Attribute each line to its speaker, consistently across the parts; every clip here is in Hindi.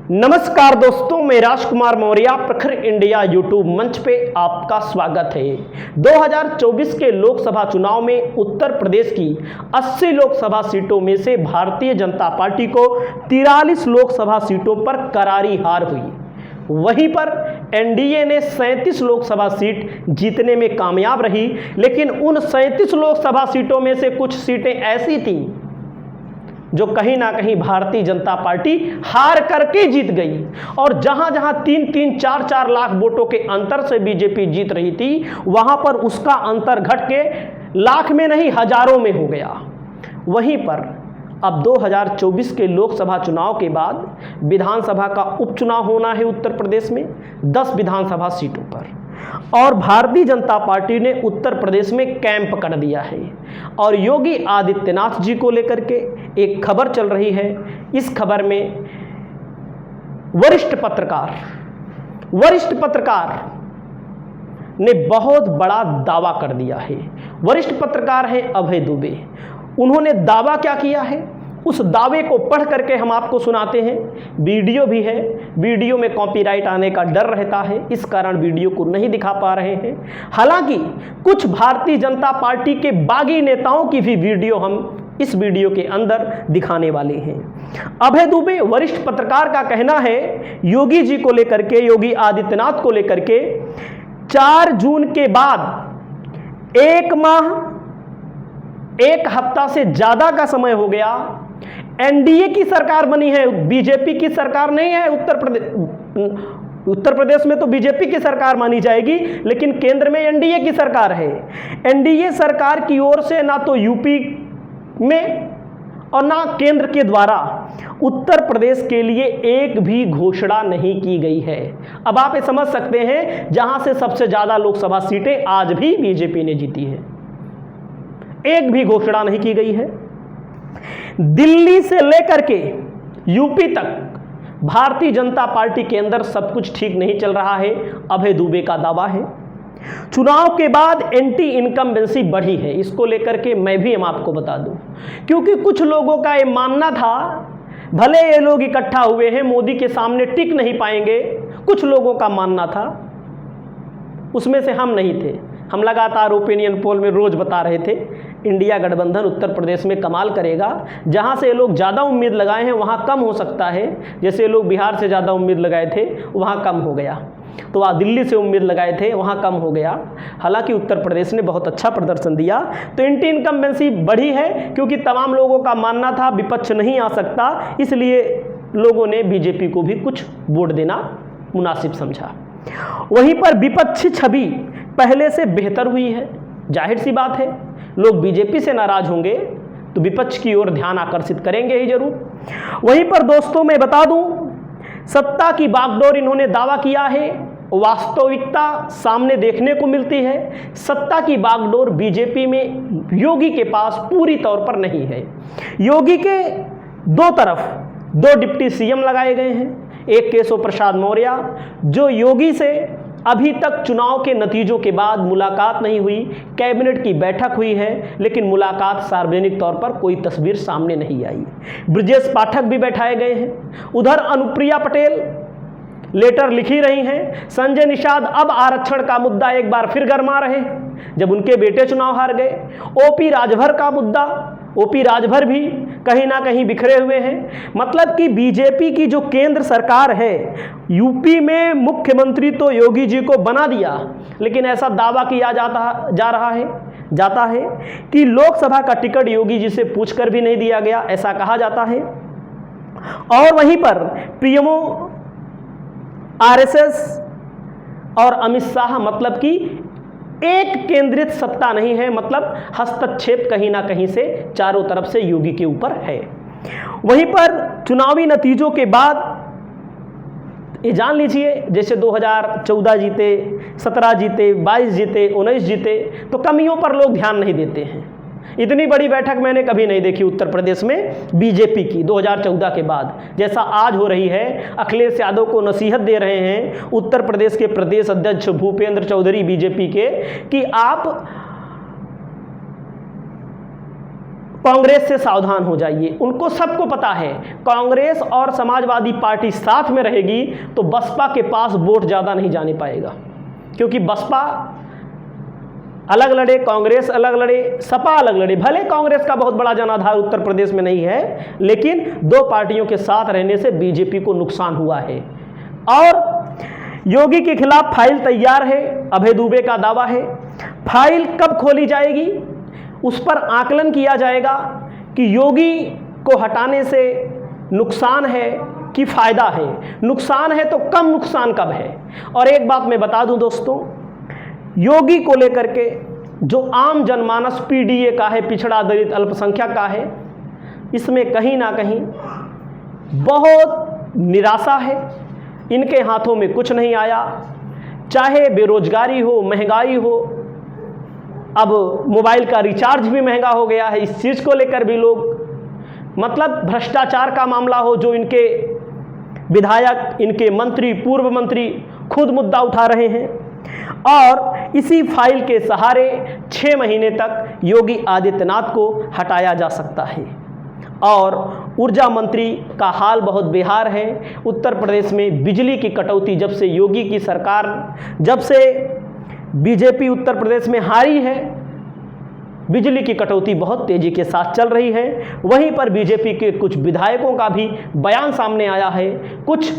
Speaker 1: नमस्कार दोस्तों, मैं राजकुमार मौर्य प्रखर इंडिया यूट्यूब मंच पे आपका स्वागत है। 2024 के लोकसभा चुनाव में उत्तर प्रदेश की 80 लोकसभा सीटों में से भारतीय जनता पार्टी को 43 लोकसभा सीटों पर करारी हार हुई। वहीं पर एनडीए ने 37 लोकसभा सीट जीतने में कामयाब रही, लेकिन उन 37 लोकसभा सीटों में से कुछ सीटें ऐसी थीं जो कहीं ना कहीं भारतीय जनता पार्टी हार करके जीत गई। और जहां जहां 3-3, 4-4 लाख वोटों के अंतर से बीजेपी जीत रही थी, वहां पर उसका अंतर घट के लाख में नहीं हजारों में हो गया। वहीं पर अब 2024 के लोकसभा चुनाव के बाद विधानसभा का उपचुनाव होना है उत्तर प्रदेश में 10 विधानसभा सीटों पर, और भारतीय जनता पार्टी ने उत्तर प्रदेश में कैंप कर दिया है। और योगी आदित्यनाथ जी को लेकर के एक खबर चल रही है। इस खबर में वरिष्ठ पत्रकार ने बहुत बड़ा दावा कर दिया है। वरिष्ठ पत्रकार है अभय दुबे। उन्होंने दावा क्या किया है, उस दावे को पढ़ करके हम आपको सुनाते हैं। वीडियो भी है, वीडियो में कॉपीराइट आने का डर रहता है, इस कारण वीडियो को नहीं दिखा पा रहे हैं। हालांकि कुछ भारतीय जनता पार्टी के बागी नेताओं की भी वीडियो हम इस वीडियो के अंदर दिखाने वाले हैं। अभय दुबे वरिष्ठ पत्रकार का कहना है, योगी जी को लेकर के, योगी आदित्यनाथ को लेकर के 4 जून के बाद 1 माह 1 हफ्ता से ज्यादा का समय हो गया। एनडीए की सरकार बनी है, बीजेपी की सरकार नहीं है। उत्तर प्रदेश में तो बीजेपी की सरकार मानी जाएगी, लेकिन केंद्र में एनडीए की सरकार है। एनडीए सरकार की ओर से ना तो यूपी में और ना केंद्र के द्वारा उत्तर प्रदेश के लिए एक भी घोषणा नहीं की गई है। अब आप ये समझ सकते हैं, जहां से सबसे ज्यादा लोकसभा सीटें आज भी बीजेपी ने जीती है, एक भी घोषणा नहीं की गई है। दिल्ली से लेकर के यूपी तक भारतीय जनता पार्टी के अंदर सब कुछ ठीक नहीं चल रहा है, अभय दुबे का दावा है। चुनाव के बाद एंटी इनकम्बेंसी बढ़ी है, इसको लेकर के मैं भी हम आपको बता दूं, क्योंकि कुछ लोगों का ये मानना था, भले ये लोग इकट्ठा हुए हैं मोदी के सामने टिक नहीं पाएंगे, कुछ लोगों का मानना था, उसमें से हम नहीं थे। हम लगातार ओपिनियन पोल में रोज बता रहे थे इंडिया गठबंधन उत्तर प्रदेश में कमाल करेगा। जहां से ये लोग ज़्यादा उम्मीद लगाए हैं वहां कम हो सकता है। जैसे लोग बिहार से ज़्यादा उम्मीद लगाए थे वहां कम हो गया, तो वहाँ दिल्ली से उम्मीद लगाए थे वहाँ कम हो गया। हालांकि उत्तर प्रदेश ने बहुत अच्छा प्रदर्शन दिया। तो एंटी इनकम्बेंसी बढ़ी है, क्योंकि तमाम लोगों का मानना था विपक्ष नहीं आ सकता, इसलिए लोगों ने बीजेपी को भी कुछ वोट देना मुनासिब समझा। वहीं पर विपक्षी छवि पहले से बेहतर हुई है। जाहिर सी बात है, लोग बीजेपी से नाराज होंगे तो विपक्ष की ओर ध्यान आकर्षित करेंगे ही जरूर। वहीं पर दोस्तों मैं बता दूं, सत्ता की बागडोर इन्होंने दावा किया है, वास्तविकता सामने देखने को मिलती है। सत्ता की बागडोर बीजेपी में योगी के पास पूरी तौर पर नहीं है। योगी के दो तरफ 2 डिप्टी सीएम लगाए गए हैं। एक केशव प्रसाद मौर्य, जो योगी से अभी तक चुनाव के नतीजों के बाद मुलाकात नहीं हुई, कैबिनेट की बैठक हुई है, लेकिन मुलाकात सार्वजनिक तौर पर कोई तस्वीर सामने नहीं आई। ब्रजेश पाठक भी बैठाए गए हैं। उधर अनुप्रिया पटेल लेटर लिखी रही हैं। संजय निषाद अब आरक्षण का मुद्दा एक बार फिर गरमा रहे हैं, जब उनके बेटे चुनाव हार गए। ओपी राजभर का मुद्दा, ओपी राजभर भी कहीं ना कहीं बिखरे हुए हैं। मतलब कि बीजेपी की जो केंद्र सरकार है, यूपी में मुख्यमंत्री तो योगी जी को बना दिया, लेकिन ऐसा दावा किया जाता है कि लोकसभा का टिकट योगी जी से पूछकर भी नहीं दिया गया, ऐसा कहा जाता है। और वहीं पर पीएमओ, आरएसएस और अमित शाह, मतलब कि एक केंद्रित सत्ता नहीं है, मतलब हस्तक्षेप कहीं ना कहीं से चारों तरफ से योगी के ऊपर है। वहीं पर चुनावी नतीजों के बाद ये जान लीजिए, जैसे 2014 जीते, 17 जीते, 22 जीते, 19 जीते, तो कमियों पर लोग ध्यान नहीं देते हैं। इतनी बड़ी बैठक मैंने कभी नहीं देखी उत्तर प्रदेश में बीजेपी की 2014 के बाद, जैसा आज हो रही है। अखिलेश यादव को नसीहत दे रहे हैं उत्तर प्रदेश के प्रदेश अध्यक्ष भूपेंद्र चौधरी बीजेपी के, कि आप कांग्रेस से सावधान हो जाइए। उनको सबको पता है कांग्रेस और समाजवादी पार्टी साथ में रहेगी तो बसपा के पास वोट ज़्यादा नहीं जाने पाएगा, क्योंकि बसपा अलग लड़े, कांग्रेस अलग लड़े, सपा अलग लड़े। भले कांग्रेस का बहुत बड़ा जनाधार उत्तर प्रदेश में नहीं है, लेकिन दो पार्टियों के साथ रहने से बीजेपी को नुकसान हुआ है। और योगी के खिलाफ फाइल तैयार है, अभय दुबे का दावा है। फाइल कब खोली जाएगी उस पर आकलन किया जाएगा कि योगी को हटाने से नुकसान है कि फायदा है। नुकसान है तो कम नुकसान कब है। और एक बात मैं बता दूं दोस्तों, योगी को लेकर के जो आम जनमानस पीडीए का है, पिछड़ा दलित अल्पसंख्यक का है, इसमें कहीं ना कहीं बहुत निराशा है। इनके हाथों में कुछ नहीं आया, चाहे बेरोजगारी हो, महंगाई हो, अब मोबाइल का रिचार्ज भी महंगा हो गया है, इस चीज़ को लेकर भी लोग, मतलब भ्रष्टाचार का मामला हो, जो इनके विधायक, इनके मंत्री, पूर्व मंत्री खुद मुद्दा उठा रहे हैं। और इसी फाइल के सहारे 6 महीने तक योगी आदित्यनाथ को हटाया जा सकता है। और ऊर्जा मंत्री का हाल बहुत बेहाल है। उत्तर प्रदेश में बिजली की कटौती, जब से योगी की सरकार, जब से बीजेपी उत्तर प्रदेश में हारी है, बिजली की कटौती बहुत तेजी के साथ चल रही है। वहीं पर बीजेपी के कुछ विधायकों का भी बयान सामने आया है, कुछ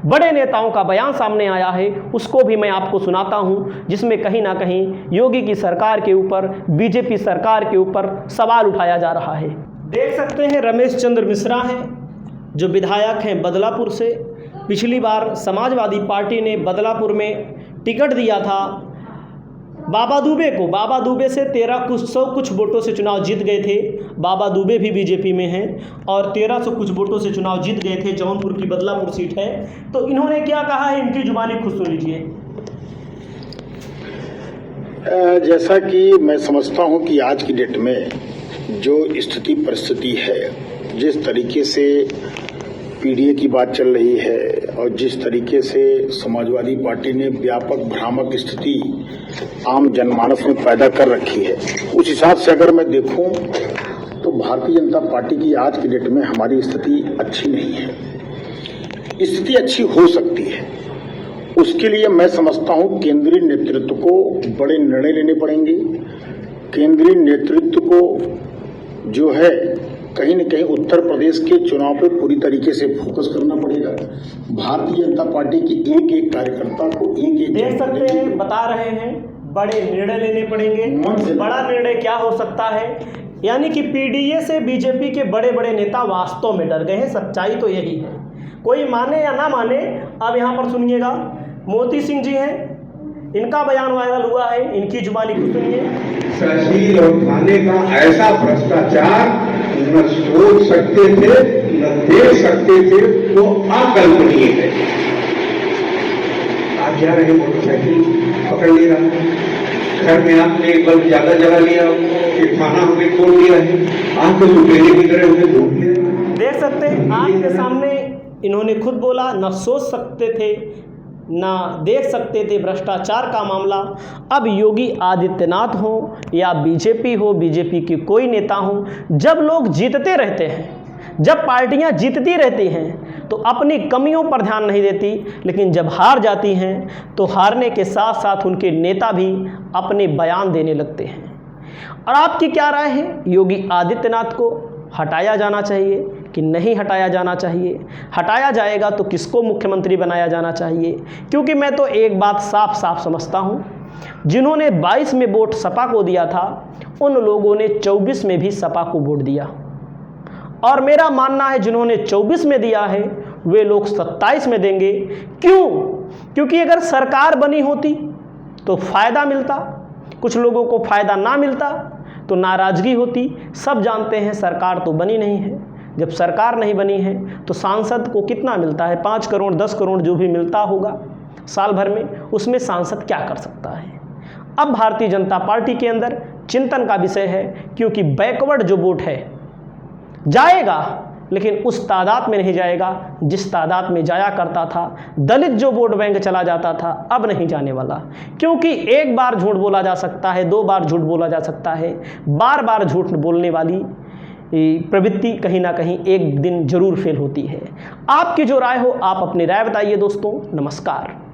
Speaker 1: बड़े नेताओं का बयान सामने आया है, उसको भी मैं आपको सुनाता हूं, जिसमें कहीं ना कहीं योगी की सरकार के ऊपर, बीजेपी सरकार के ऊपर सवाल उठाया जा रहा है। देख सकते हैं रमेश चंद्र मिश्रा हैं, जो विधायक हैं बदलापुर से। पिछली बार समाजवादी पार्टी ने बदलापुर में टिकट दिया था बाबा दुबे को। बाबा दुबे से 1300 कुछ वोटों से चुनाव जीत गए थे। बाबा दुबे भी बीजेपी में हैं और 1300 कुछ वोटों से चुनाव जीत गए थे। जौनपुर की बदलापुर सीट है। तो इन्होंने क्या कहा है, इनकी जुबानी खुद सुन लीजिए।
Speaker 2: जैसा कि मैं समझता हूं कि आज की डेट में जो स्थिति परिस्थिति है, जिस तरीके से पीडीए की बात चल रही है और जिस तरीके से समाजवादी पार्टी ने व्यापक भ्रामक स्थिति आम जनमानस में पैदा कर रखी है, उस हिसाब से अगर मैं देखूं तो भारतीय जनता पार्टी की आज की डेट में हमारी स्थिति अच्छी नहीं है। स्थिति अच्छी हो सकती है, उसके लिए मैं समझता हूं केंद्रीय नेतृत्व को बड़े निर्णय लेने पड़ेंगे। केंद्रीय नेतृत्व को जो है कहीं न कहीं उत्तर प्रदेश के चुनाव पे पूरी तरीके से फोकस करना पड़ेगा। भारतीय जनता पार्टी की एक एक कार्यकर्ता को एक
Speaker 1: देख सकते हैं, बता रहे हैं बड़े निर्णय लेने पड़ेंगे। बड़ा निर्णय क्या हो सकता है, यानी कि पीडीए से बीजेपी के बड़े बड़े नेता वास्तव में डर गए हैं। सच्चाई तो यही है, कोई माने या ना माने। अब यहाँ पर सुनिएगा, मोती सिंह जी हैं, इनका बयान वायरल हुआ है, इनकी जुबानी को सुनिए।
Speaker 3: तहसील और थाने का ऐसा भ्रष्टाचार न सोच सकते थे, न देख सकते थे, वो अकल्पनीय है। आप जा रहे मोटरसाइकिल पकड़ ले रहा है, घर में आपने एक बल्ब ज्यादा जला लिया, एक थाना हमें खोल लिया है, आपको लुटेरे की तरह उन्हें ढूंढ लिया।
Speaker 1: देख सकते हैं, आपके सामने इन्होंने खुद बोला, न सोच सकते थे ना देख सकते थे भ्रष्टाचार का मामला। अब योगी आदित्यनाथ हो या बीजेपी हो, बीजेपी के कोई नेता हो, जब लोग जीतते रहते हैं, जब पार्टियां जीतती रहती हैं तो अपनी कमियों पर ध्यान नहीं देती, लेकिन जब हार जाती हैं तो हारने के साथ साथ उनके नेता भी अपने बयान देने लगते हैं। और आपकी क्या राय है, योगी आदित्यनाथ को हटाया जाना चाहिए कि नहीं हटाया जाना चाहिए? हटाया जाएगा तो किसको मुख्यमंत्री बनाया जाना चाहिए? क्योंकि मैं तो एक बात साफ साफ समझता हूँ, जिन्होंने 22 में वोट सपा को दिया था, उन लोगों ने 24 में भी सपा को वोट दिया। और मेरा मानना है जिन्होंने 24 में दिया है वे लोग 27 में देंगे। क्यों? क्योंकि अगर सरकार बनी होती तो फ़ायदा मिलता, कुछ लोगों को फ़ायदा ना मिलता तो नाराज़गी होती। सब जानते हैं सरकार तो बनी नहीं है। जब सरकार नहीं बनी है तो सांसद को कितना मिलता है, 5 करोड़ 10 करोड़ जो भी मिलता होगा साल भर में, उसमें सांसद क्या कर सकता है? अब भारतीय जनता पार्टी के अंदर चिंतन का विषय है, क्योंकि बैकवर्ड जो वोट है जाएगा, लेकिन उस तादाद में नहीं जाएगा जिस तादाद में जाया करता था। दलित जो वोट बैंक चला जाता था, अब नहीं जाने वाला। क्योंकि एक बार झूठ बोला जा सकता है, 2 बार झूठ बोला जा सकता है, बार बार झूठ बोलने वाली प्रवृत्ति कहीं ना कहीं एक दिन जरूर फेल होती है। आपकी जो राय हो आप अपनी राय बताइए दोस्तों। नमस्कार।